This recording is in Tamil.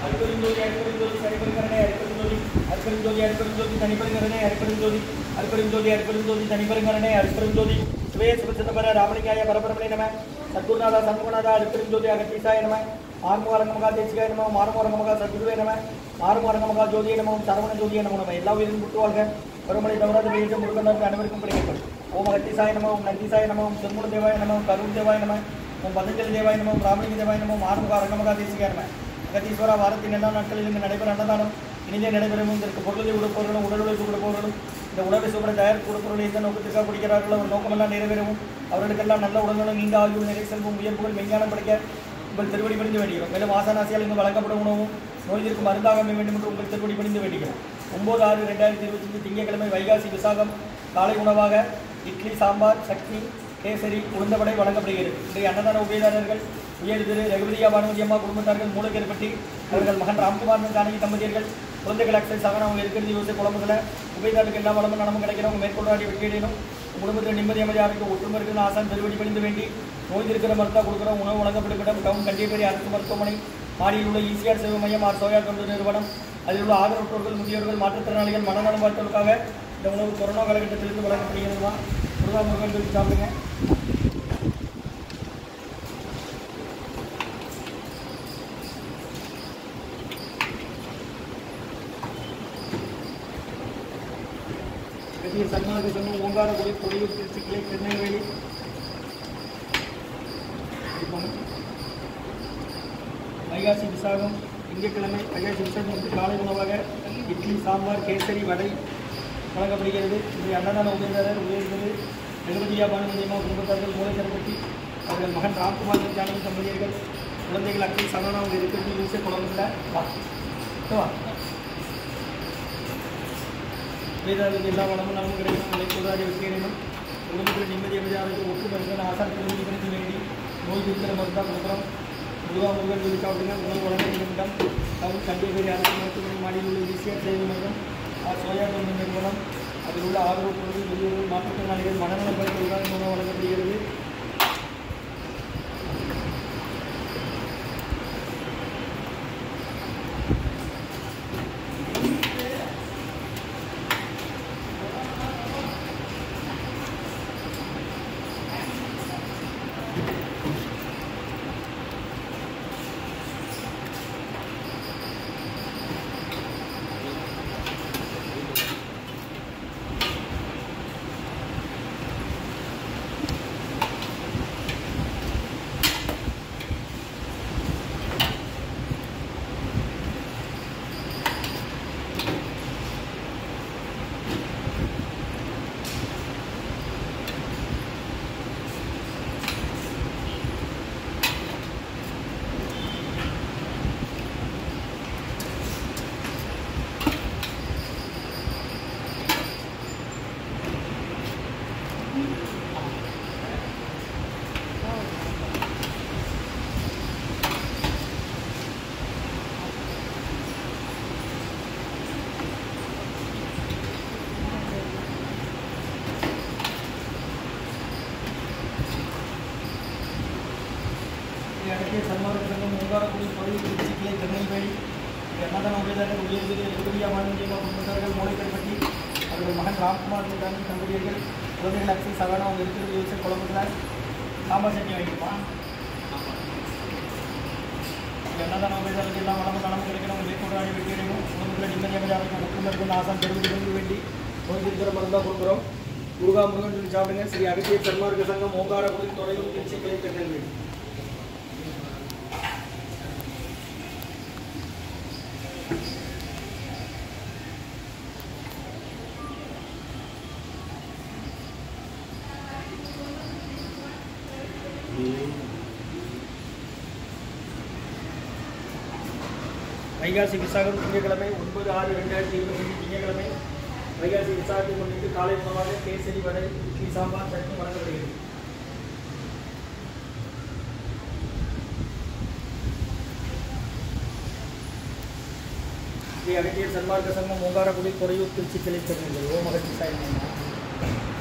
அருப்பெருஞ்சோதி அருப்பெருஞ்சோதி தனிப்பெருங்கரணை அருப்பெருஞ்சோதி அருப்பெருஞ்சோதி அருப்பெருஞ்சோதி தனிப்பெருங்கரணை அருப்பெருஞ்சோதி அருப்பெருஞ்சோதி அருப்பெருஞ்சோதி தனிப்பெருங்கரணை அருப்பெருஞ்சோதி சிவே சிவசிதம்பர ராமலிங்காய பரபரமணே நம சத்குருநாதா சண்முகநாதா அருப்பெருஞ்சோதி அகத்தீசாய நம ஆறுமுகரங்கமகா தேசிகாய நம மாறுமுகரங்கமகா சத்குருவே நம மாறுமுகரங்கமகா ஜோதியை நம சரவண ஜோதியை நம நம்ம எல்லா உயிரும் புட்டுவாழ்க பெருமலை தவறாத வெளியிட்ட முருகனுக்கு அனைவருக்கும் பிடிக்கப்படும் ஓம் அகத்தீசாய நம ஓம் நந்தீசாய நம ஓம் திருமூல தேவாய நம ஓம் கருண் தேவாய நம ஓம் பதஞ்சலி தேவாய நம ஓம் ராமலிங்க தேவாய நம ஓம் ஆறுமுகரங்கமகா தேசிகாய நம அகத்தீஸ்வரா வாரத்தின் எல்லா நாட்களில் இங்கு நடைபெற அன்னதானம் இனிதே நடைபெறும் இதற்கு பொருளை உடுப்பவர்களும் உடல் உழைப்பு கொடுப்பவர்களும் இந்த உணவை சுவரை தயார் கொடுப்பவர்கள் எந்த நோக்கத்திற்காக குடிக்கிறார்களோ அவர் நோக்கமெல்லாம் நிறைவேறவும் அவர்களுக்கெல்லாம் நல்ல உடல்களும் நீண்ட ஆயுள் நிறை செல்வம் உயர்வுகள் விஞ்ஞானம் படிக்க உங்கள் திருவடி பணிந்து வேண்டுகிறோம் மேலும் ஆசானாசியால் இங்கு வழங்கப்படும் உணவும் நோய்க்கு மருந்தாக அமைய வேண்டும் என்று உங்கள் திருவடி பணிந்து வேண்டுகிறோம் 9/6/2025 திங்கட்கிழமை வைகாசி விசாகம் காலை உணவாக இட்லி சாம்பார் சட்னி கேசரி உளுந்தவடை வழங்கப்படுகிறது இன்றைய அன்னதான உபயதாரர்கள் உயர் திரு ரகுபதியா பானுமதி அம்மா குடும்பத்தார்கள் மூலக்கேற்பட்டி அவர்கள் மகன் ராம்குமார் ஜானகி தம்பதியர்கள் குழந்தைகள் அக்சல் சகனம் அவங்க இருக்கிறது யோசிச்சு குழம்புகளை உபயதாரருக்கு எல்லா வளமும் நலமும் கிடைக்கிறவங்க மேற்கொள்ளாடி வெற்றியடையணும் குடும்பத்தில் நிம்மதி அமைதியாக ஒற்றுமை இருக்கிற ஆசான் திருவடி பணிந்து வேண்டி நோய் இருக்கிற மருந்தா கொடுக்குறோம் உணவு வழங்கப்படும் இடம் டவுன் கண்டிப்பேரி அரசு மருத்துவமனை மாடியில் உள்ள ஈசிஆர் சேவை மையம் ஆர் சோயா தொண்டு நிறுவனம் அதில் உள்ள ஆதரவற்றோர்கள் முதியோர்கள் மாற்றுத்திறனாளிகள் மனநலம் பார்த்தவர்களுக்காக இந்த உணவு கொரோனா காலகட்டத்திலிருந்து வழங்கப்படுகிறதுமா முருகா முருகன் சொல்லி சாப்பிடுங்க சன்மார்க்க சங்கம் ஓங்காரக்குடி பொடியூர் திருச்சிக்கிளை திருநெல்வேலி வைகாசி விசாகம் திங்கட்கிழமை வைகாசி விசாகம் காலை உணவாக இட்லி சாம்பார் கேசரி வடை வழங்கப்படுகிறது இன்றைய அன்னதான உதவியாளர் உயர்ந்தது ரகுபதியா பானுமதியம்மா குடும்பத்தார்கள் மூலக்கேற்பட்டி அவர்கள் மகன் ராம்குமார் ஜானகி தம்பதியர்கள் குழந்தைகள் அக்கறை சகனம் அவங்க இருக்கிறது யூசே குழந்தைங்கள வா வேதாளுக்கு எல்லா வளமும் நலமும் கிடைக்கணும் நிலைக்குள்ளாடி வெற்றியடையணும் குடும்பத்தில் நிம்மதி அமைதியாக ஒற்றுமை இருக்கிற ஆசான் திருமணி பணிந்து வேண்டி நோய் இருக்கிற மருந்தாக கொடுக்குறோம் முருகா முருகன் சொல்லி சாப்பிடுங்க உணவு வழங்க நிமிடம் டவுன் கண்டிப்பேரி அரசு மருத்துவமனை மாடியில் உள்ள ஈசிஆர் சேவை மையம் சோயா தொண்டு நிறுவனம் அதில் உள்ள ஆதரவு பொருள் முதியோர்கள் மாற்றுத்திறனாளிகள் மனநலம் பரிசோதனை உணவு வழங்கப்படுகிறது சன்மார்க்க சங்கம் ஓங்காரக்குடி பொடியூர் திருச்சிக்கிளை திருநெல்வேலி அன்னதான உபயதாரர் உயர்திரு ரகுபதியா பானுமதியம்மா குடும்பத்தார்கள் மூலக்கேற்பட்டி அவர்கள் மகன் ராம்குமார் ஜானகி தம்பதியர்கள் குழந்தைகள் அக்சல் சகனம் அவங்க இருக்கிறது யோசிச்சு குழம்புல சாம்பார் சட்னி வாங்கிக்குமா அன்னதான உபயதாரருக்கு எல்லா வளமும் நலமும் கிடைக்கணும் மேற்கொள்ளாடி வெற்றியடையணும் குடும்பத்தில் நிம்மதி அமைதியாக ஒற்றுமை இருக்கிற ஆசான் திருவடி பணிந்து வேண்டி நோய் இருக்கிற மருந்தாக கொடுக்குறோம் முருகா முருகன் சொல்லி சாப்பிடுங்க ஸ்ரீ அகத்தியர் சன்மார்க்க சங்கம் ஓங்காரக்குடி தொலையூர் திருச்சிக்கிளை திருநெல்வேலி வைகாசி விசாகம் திங்கட்கிழமை 9/6/2025 திங்கட்கிழமை வைகாசி விசாகத்தை முன்னிட்டு காலை உணவாக கேசரி வடை இட்லி சாம்பார் சட்னி வழங்கப்படுகிறது ஸ்ரீ அகத்தியர் சன்மார்க்க சங்கம் ஓங்காரக்குடி பொடியூர் திருச்சிக்கிளை திருநெல்வேலி ஓம் அகத்தீசாய நமः